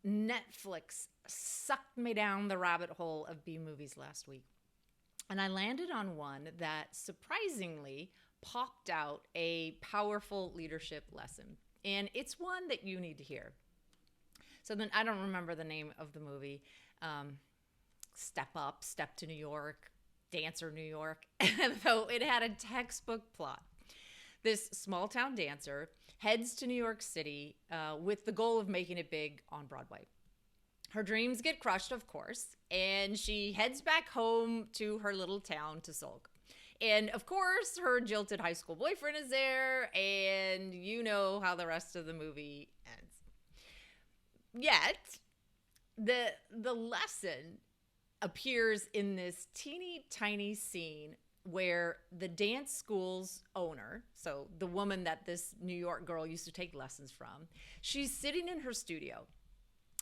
Netflix sucked me down the rabbit hole of B movies last week. And I landed on one that surprisingly popped out a powerful leadership lesson. And it's one that you need to hear. So then I don't remember the name of the movie. Step Up, Step to New York, Dancer New York. Though it had a textbook plot. This small town dancer heads to New York City with the goal of making it big on Broadway. Her dreams get crushed, of course, and she heads back home to her little town to sulk. And of course, her jilted high school boyfriend is there, and you know how the rest of the movie ends. Yet, the lesson appears in this teeny tiny scene where the dance school's owner, so the woman that this New York girl used to take lessons from, she's sitting in her studio.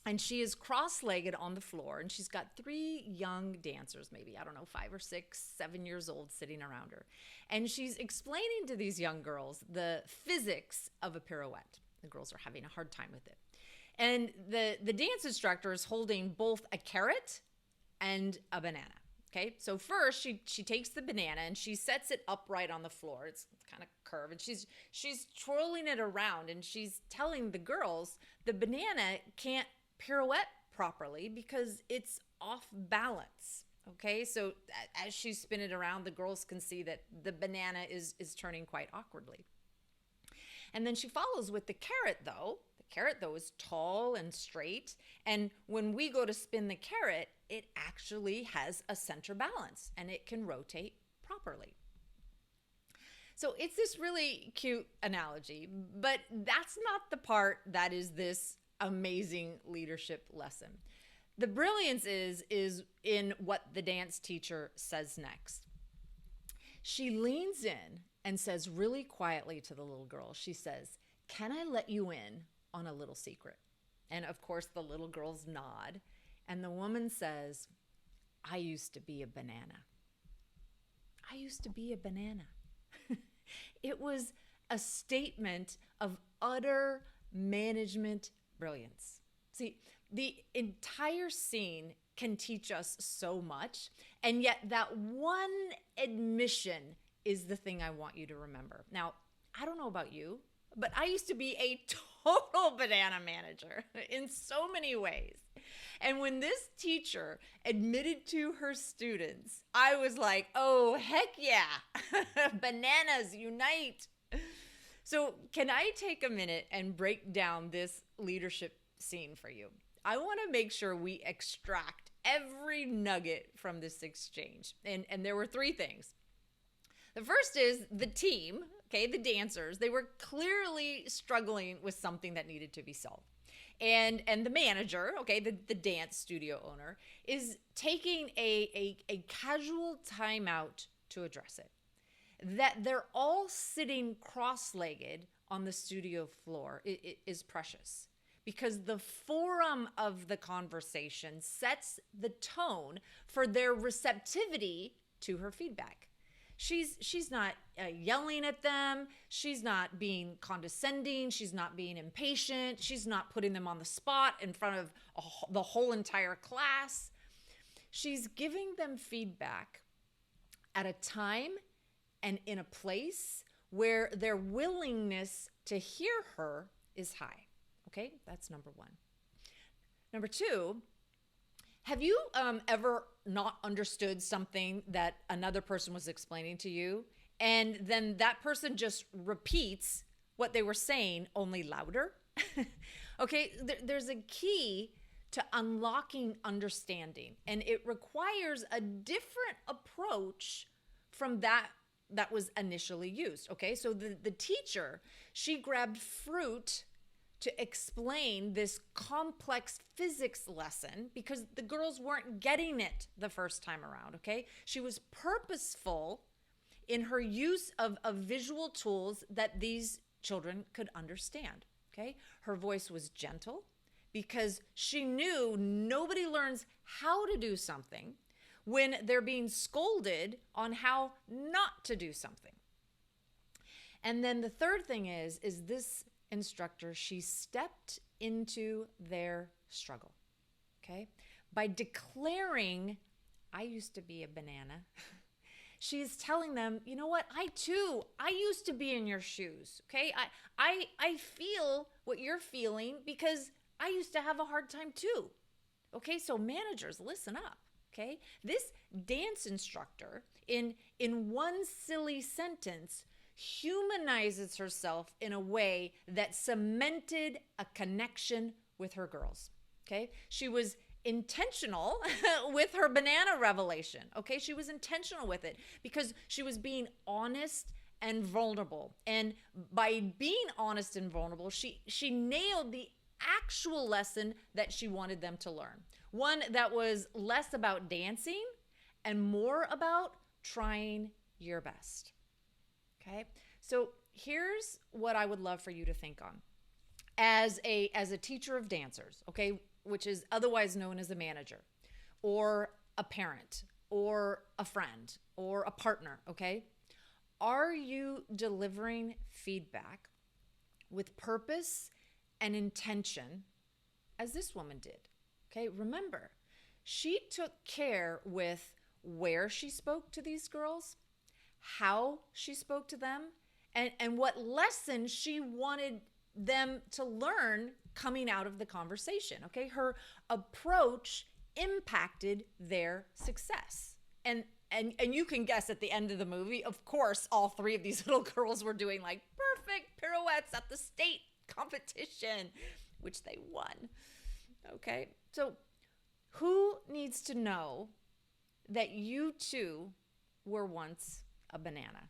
And she is cross-legged on the floor, and she's got 3 young dancers, maybe, I don't know, 5 or 6, 7 years old, sitting around her. And she's explaining to these young girls the physics of a pirouette. The girls are having a hard time with it. And the dance instructor is holding both a carrot and a banana. Okay, so first she takes the banana and she sets it upright on the floor. It's kind of curved, and she's twirling it around, and she's telling the girls the banana can't pirouette properly because it's off balance. Okay, so as she's spinning it around, the girls can see that the banana is turning quite awkwardly. And then she follows with the carrot, though. The carrot, though, is tall and straight. And when we go to spin the carrot, it actually has a center balance and it can rotate properly. So it's this really cute analogy, but that's not the part that is this amazing leadership lesson. The brilliance is in what the dance teacher says next. She leans in and says really quietly to the little girl, she says, "Can I let you in on a little secret?" And of course, the little girls nod. And the woman says, "I used to be a banana." I used to be a banana. It was a statement of utter management brilliance. See, the entire scene can teach us so much, and yet that one admission is the thing I want you to remember. Now, I don't know about you, but I used to be a total banana manager in so many ways. And when this teacher admitted to her students, I was like, oh, heck yeah, bananas unite. So can I take a minute and break down this leadership scene for you? I want to make sure we extract every nugget from this exchange. And there were 3 things. The first is the team, okay, the dancers, they were clearly struggling with something that needed to be solved. And the manager, okay, the dance studio owner, is taking a casual timeout to address it. That they're all sitting cross-legged on the studio floor is precious, because the forum of the conversation sets the tone for their receptivity to her feedback. She's not yelling at them. She's not being condescending. She's not being impatient. She's not putting them on the spot in front of the whole entire class. She's giving them feedback at a time and in a place where their willingness to hear her is high. Okay, that's number 1. Number 2, have you ever not understood something that another person was explaining to you, and then that person just repeats what they were saying, only louder? Okay, there's a key to unlocking understanding, and it requires a different approach from that was initially used. Okay, so the teacher, she grabbed fruit to explain this complex physics lesson because the girls weren't getting it the first time around, okay? She was purposeful in her use of visual tools that these children could understand, okay? Her voice was gentle because she knew nobody learns how to do something when they're being scolded on how not to do something. And then the third thing is this instructor, she stepped into their struggle, okay? By declaring, I used to be a banana. She's telling them, you know what? I used to be in your shoes, okay? I feel what you're feeling because I used to have a hard time too. Okay, so managers, listen up, okay? This dance instructor, in one silly sentence, humanizes herself in a way that cemented a connection with her girls, okay? She was intentional with her banana revelation, okay? She was intentional with it because she was being honest and vulnerable. And by being honest and vulnerable, she nailed the actual lesson that she wanted them to learn. One that was less about dancing and more about trying your best. Okay? So here's what I would love for you to think on. As a teacher of dancers, okay, which is otherwise known as a manager or a parent or a friend or a partner, okay? Are you delivering feedback with purpose and intention as this woman did? Okay, remember, she took care with where she spoke to these girls, how she spoke to them, and what lesson she wanted them to learn coming out of the conversation, okay? Her approach impacted their success. And you can guess at the end of the movie, of course, all three of these little girls were doing like perfect pirouettes at the state competition, which they won, okay? So who needs to know that you too were once a banana?